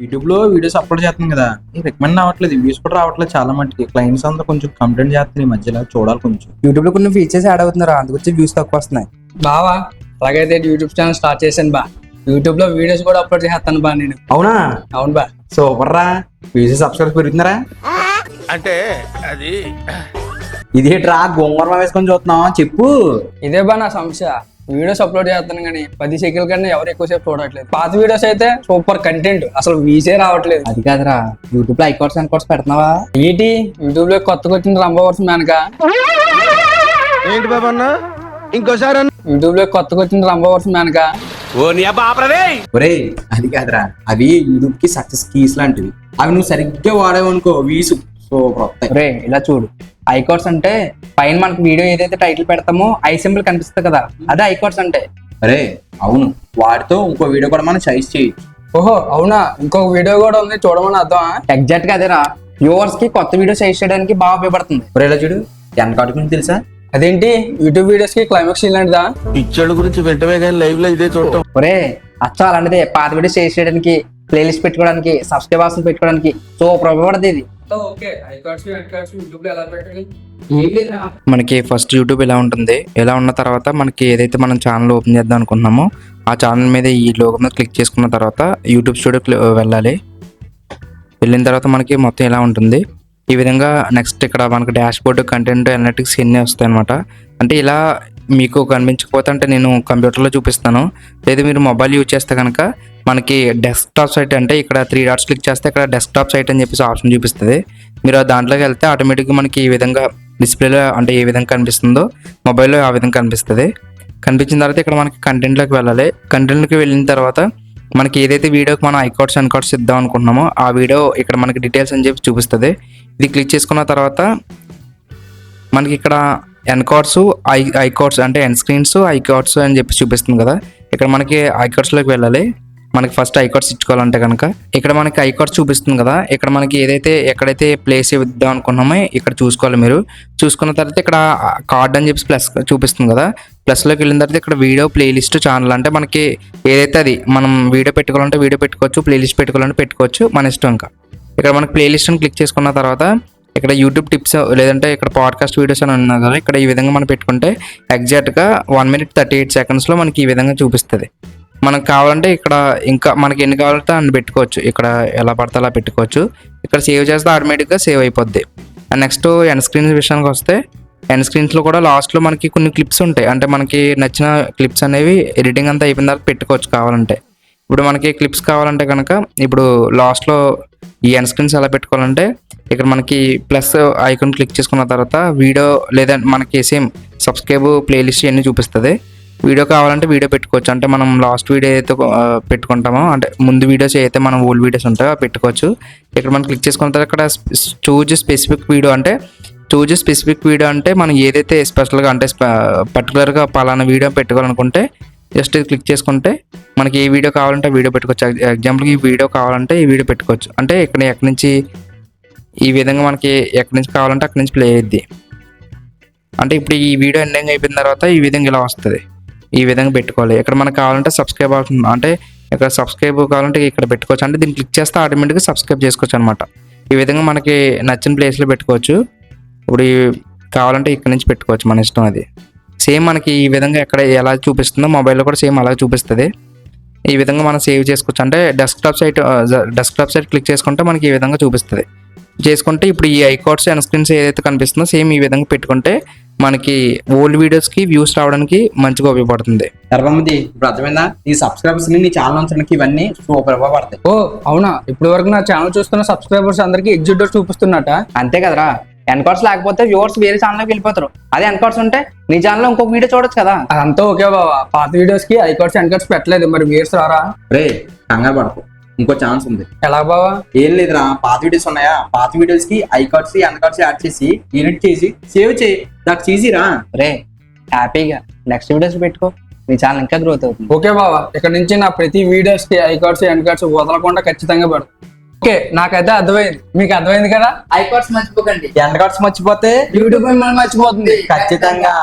YouTube లో videos upload చేస్తున్నాం కదా, రికమెండ్ అవ్వట్లేదు, వ్యూస్ కూడా రావట్లేదు. చాలా మటుకి క్లయింట్స్ అంతా కొంచెం కంప్లైంట్ చేస్తున్నారు ఈ మధ్యలో. చూడాలి కొంచెం. యూట్యూబ్ లో కొన్ని ఫీచర్స్ యాడ్ అవుతున్నారు, అందుకొచ్చి వ్యూస్ తక్కువ వస్తున్నాయి. బావా అలాగైతే యూట్యూబ్ ఛానల్ స్టార్ట్ చేశాను బా. యూట్యూబ్ లో వీడియోస్ కూడా అప్లోడ్ చేస్తాను బా నేను. అవునా? అవును బా. సూపర్ రా. వ్యూస్ సబ్స్క్రైబ్ పెరుగుతున్నారా? అంటే అది ఇదేట్రా గోంగూర వేసుకొని చూస్తున్నావా? చెప్పు. ఇదే బా నా సమస్య. వీడియోస్ అప్లోడ్ చేస్తాను కానీ 10 సెకండ్ల కన్నా ఎవరు ఎక్కువసేపు చూడట్లేదు. పాత వీడియోస్ అయితే సూపర్ కంటెంట్, అసలు వీసే రావట్లేదు. అది కాదురా, యూట్యూబ్ లో ఐకార్డ్స్ అండ్ కోడ్స్ పెడుతున్నావా? ఏంటి యూట్యూబ్ లో కొత్తగా వచ్చిన రంభవర్షం మేనక? ఏంటి బాబా అన్న ఇంకోసారి యూట్యూబ్ లో కొత్తగా వచ్చిన రంభవర్షం మేనక? ఒరే అది కాదురా, అవి యూట్యూబ్ కి సక్సెస్ కీస్ లాంటివి. అవి నువ్వు సరిగ్గా వాడేవనుకో వ్యూస్ సూపర్ వస్తాయి. రే ఇలా చూడు, ఐకార్డ్స్ అంటే పైన మనకు వీడియో ఏదైతే టైటిల్ పెడతామో ఐ సింబల్ కనిపిస్తుంది కదా, అదే ఐకార్డ్స్ అంటే. అరే అవును, వాటితో ఇంకో వీడియో కూడా మనం సైజ్ చేయొచ్చు. ఓహో అవునా, ఇంకొక వీడియో కూడా ఉంది చూడమని అర్థం. ఎగ్జాక్ట్ గా అదేరా, వ్యూవర్స్ కి కొత్త వీడియో సైజ్ చేయడానికి బాగా ఉపయోగపడుతుంది. ఒరే ఇలా చూడు, ఎన్ కార్డు గురించి తెలుసా? అదేంటి యూట్యూబ్ వీడియోస్ కి క్లైమాక్స్ ఇలాంటిదా? పిక్చర్ల గురించి వెంటనే కానీ లైవ్ లో ఇదే చూడటం. ఒరే అచ్చా అలాంటిదే, పాత వీడియో సైజ్ చేయడానికి, ప్లేలిస్ట్ పెట్టుకోవడానికి, సబ్స్క్రైబర్స్ పెట్టుకోవడానికి సూపర్ ఉపయోగపడుతుంది ఇది. మనకి ఫస్ట్ యూట్యూబ్ ఇలా ఉంటుంది. ఇలా ఉన్న తర్వాత మనకి ఏదైతే మనం ఛానల్ ఓపెన్ చేద్దాం అనుకుంటున్నామో ఆ ఛానల్ మీద ఈ లోగో మీద క్లిక్ చేసుకున్న తర్వాత యూట్యూబ్ స్టూడియో వెళ్ళాలి. వెళ్ళిన తర్వాత మనకి మొత్తం ఇలా ఉంటుంది. ఈ విధంగా నెక్స్ట్ ఇక్కడ మనకి డాష్ బోర్డ్, కంటెంట్, అనలిటిక్స్ ఇవన్నీ వస్తాయి అనమాట. అంటే ఇలా మీకు కనిపించకపోతే అంటే నేను కంప్యూటర్లో చూపిస్తాను, లేదా మీరు మొబైల్ యూజ్ చేస్తే కనుక మనకి డెస్క్టాప్ సైట్ అంటే ఇక్కడ 3 డాట్స్ క్లిక్ చేస్తే ఇక్కడ డెస్క్టాప్ సైట్ అని చెప్పేసి ఆప్షన్ చూపిస్తుంది. మీరు దాంట్లోకి వెళ్తే ఆటోమేటిక్గా మనకి ఈ విధంగా డిస్ప్లేలో అంటే ఏ విధంగా కనిపిస్తుందో మొబైల్లో ఆ విధంగా కనిపిస్తుంది. కనిపించిన తర్వాత ఇక్కడ మనకి కంటెంట్లోకి వెళ్ళాలి. కంటెంట్లోకి వెళ్ళిన తర్వాత మనకి ఏదైతే వీడియోకి మనం ఐకార్డ్స్ అన్కార్డ్స్ ఇద్దాం అనుకుంటున్నామో ఆ వీడియో ఇక్కడ మనకి డీటెయిల్స్ అని చెప్పి చూపిస్తుంది. ఇది క్లిక్ చేసుకున్న తర్వాత మనకి ఇక్కడ ఎన్కార్డ్స్, ఐకార్డ్స్ అంటే ఎన్ స్క్రీన్స్, ఐకార్డ్స్ అని చెప్పి చూపిస్తుంది కదా. ఇక్కడ మనకి ఐకార్డ్స్లోకి వెళ్ళాలి. మనకి ఫస్ట్ ఐకార్డ్స్ ఇచ్చుకోవాలంటే కనుక ఇక్కడ మనకి ఐకార్డ్స్ చూపిస్తుంది కదా. ఇక్కడ మనకి ఎక్కడైతే ప్లేస్ ఇద్దాం అనుకున్నామో ఇక్కడ చూసుకోవాలి. మీరు చూసుకున్న తర్వాత ఇక్కడ కార్డ్ అని చెప్పి ప్లస్ చూపిస్తుంది కదా. ప్లస్లోకి వెళ్ళిన తర్వాత ఇక్కడ వీడియో, ప్లేలిస్ట్, ఛానల్ అంటే మనకి ఏదైతే అది మనం వీడియో పెట్టుకోవాలంటే వీడియో పెట్టుకోవచ్చు, ప్లేలిస్ట్ పెట్టుకోవాలంటే పెట్టుకోవచ్చు, మన ఇష్టం. ఇంకా ఇక్కడ మనకి ప్లేలిస్ట్ని క్లిక్ చేసుకున్న తర్వాత ఇక్కడ యూట్యూబ్ టిప్స్ లేదంటే ఇక్కడ పాడ్కాస్ట్ వీడియోస్ అని ఉన్నాయి కదా. ఇక్కడ ఈ విధంగా మనం పెట్టుకుంటే ఎగ్జాక్ట్గా 1 minute 38 secondsలో మనకి ఈ విధంగా చూపిస్తుంది. మనకు కావాలంటే ఇక్కడ ఇంకా మనకి ఎన్ని కావాలంటే అన్ని పెట్టుకోవచ్చు. ఇక్కడ ఎలా పడితే అలా పెట్టుకోవచ్చు. ఇక్కడ సేవ్ చేస్తే ఆటోమేటిక్గా సేవ్ అయిపోద్ది. అండ్ నెక్స్ట్ ఎన్ స్క్రీన్స్ విషయానికి వస్తే ఎన్ స్క్రీన్స్లో కూడా లాస్ట్లో మనకి కొన్ని క్లిప్స్ ఉంటాయి. అంటే మనకి నచ్చిన క్లిప్స్ అనేవి ఎడిటింగ్ అంతా అయిపోయిన తర్వాత పెట్టుకోవచ్చు కావాలంటే. ఇప్పుడు మనకి క్లిప్స్ కావాలంటే కనుక ఇప్పుడు లాస్ట్లో ఈ ఎన్ స్క్రీన్స్ ఎలా పెట్టుకోవాలంటే ఇక్కడ మనకి ప్లస్ ఐకాన్ క్లిక్ చేసుకున్న తర్వాత వీడియో లేదా మనకి సేమ్ సబ్స్క్రైబ్, ప్లేలిస్ట్ ఇవన్నీ చూపిస్తుంది. వీడియో కావాలంటే వీడియో పెట్టుకోవచ్చు. అంటే మనం లాస్ట్ వీడియో అయితే పెట్టుకుంటామో అంటే ముందు వీడియోస్ అయితే మనం ఓల్డ్ వీడియోస్ ఉంటాయో పెట్టుకోవచ్చు. ఇక్కడ మనం క్లిక్ చేసుకున్న తర్వాత ఇక్కడ చూజ్ స్పెసిఫిక్ వీడియో అంటే మనం ఏదైతే స్పెషల్గా అంటే పర్టికులర్గా పలానా వీడియో పెట్టుకోవాలనుకుంటే జస్ట్ క్లిక్ చేసుకుంటే మనకి ఏ వీడియో కావాలంటే వీడియో పెట్టుకోవచ్చు. ఎగ్జాంపుల్కి ఈ వీడియో కావాలంటే ఈ వీడియో పెట్టుకోవచ్చు. అంటే ఇక్కడ ఎక్కడి నుంచి ఈ విధంగా మనకి ఎక్కడి నుంచి కావాలంటే అక్కడి నుంచి ప్లే అయ్యిద్ది. అంటే ఇప్పుడు ఈ వీడియో ఎండింగ్ అయిపోయిన తర్వాత ఈ విధంగా ఇలా వస్తుంది. ఈ విధంగా పెట్టుకోవాలి. ఇక్కడ మనకు కావాలంటే సబ్స్క్రైబ్ అవుతుంది, అంటే ఇక్కడ సబ్స్క్రైబ్ కావాలంటే ఇక్కడ పెట్టుకోవచ్చు. అంటే దీన్ని క్లిక్ చేస్తే ఆటోమేటిక్గా సబ్స్క్రైబ్ చేసుకోవచ్చు అనమాట. ఈ విధంగా మనకి నచ్చిన ప్లేస్లో పెట్టుకోవచ్చు. ఇప్పుడు కావాలంటే ఇక్కడ నుంచి పెట్టుకోవచ్చు, మన ఇష్టం. అది సేమ్ మనకి ఈ విధంగా ఎక్కడ ఎలా చూపిస్తుందో మొబైల్లో కూడా సేమ్ అలాగే చూపిస్తుంది. ఈ విధంగా మనం సేవ్ చేసుకోవచ్చు. అంటే డెస్క్టాప్ సైట్ క్లిక్ చేసుకుంటే మనకి ఈ విధంగా చూపిస్తుంది. చేసుకుంటే ఇప్పుడు ఈ ఐకార్డ్స్ అండ్ స్క్రీన్స్ ఏదైతే కనిపిస్తుందో సేమ్ ఈ విధంగా పెట్టుకుంటే మనకి ఓల్డ్ వీడియోస్కి వ్యూస్ రావడానికి మంచిగా ఉపయోగపడుతుంది. సర్వమంది ఇప్పుడు అర్థమైందా? ఈ సబ్స్క్రైబర్స్ నీ ఛానల్ ఉంచడానికి ఇవన్నీ సూపర్ ఉపయోగపడతాయి. ఓ అవునా, ఇప్పటి వరకు నా ఛానల్ చూస్తున్న సబ్స్క్రైబర్స్ అందరికి ఎగ్జిట్ చూపిస్తున్నట. అంతే కదరా, ఎన్కార్డ్స్ లేకపోతే వ్యూవర్స్ వేరే ఛానల్కి వెళ్ళిపోతారు. అదే ఎన్కార్డ్స్ ఉంటే నీ ఛానల్లో ఇంకొక వీడియో చూడొచ్చు కదా. అదంతా ఓకే బాబా, పాత వీడియోస్ కి ఐకార్డ్స్ ఎన్కార్డ్స్ పెట్టలేదు, మరి వ్యూవర్స్ రారా? రే కంగారు పడకు, ఇంకో ఛాన్స్ ఉంది. ఎలా బావా? ఏం లేదురా, పాత వీడియోస్ ఉన్నాయా, పాత వీడియోస్ కి ఐకార్డ్స్, ఎన్కార్డ్స్ యాడ్ చేసి ఎడిట్ చేసి సేవ్ చేయి. దట్స్ ఈజీ రా. రే హ్యాపీగా నెక్స్ట్ వీడియోస్ పెట్టుకో, మీ ఛానల్ ఇంకా గ్రోత్ అవుతుంది. ఓకే బావా, ఇక్కడ నుంచి నా ప్రతి వీడియోస్ కి ఐకార్డ్స్, ఎన్కార్డ్స్ వదలకుండా ఖచ్చితంగా పడు. ఓకే నాకైతే అర్థమైంది, మీకు అర్థమైంది కదా? ఐకార్డ్స్ మర్చిపోకండి, ఎన్కార్డ్స్ మర్చిపోతే యూట్యూబ్ మిమ్మల్ని మర్చిపోతుంది ఖచ్చితంగా.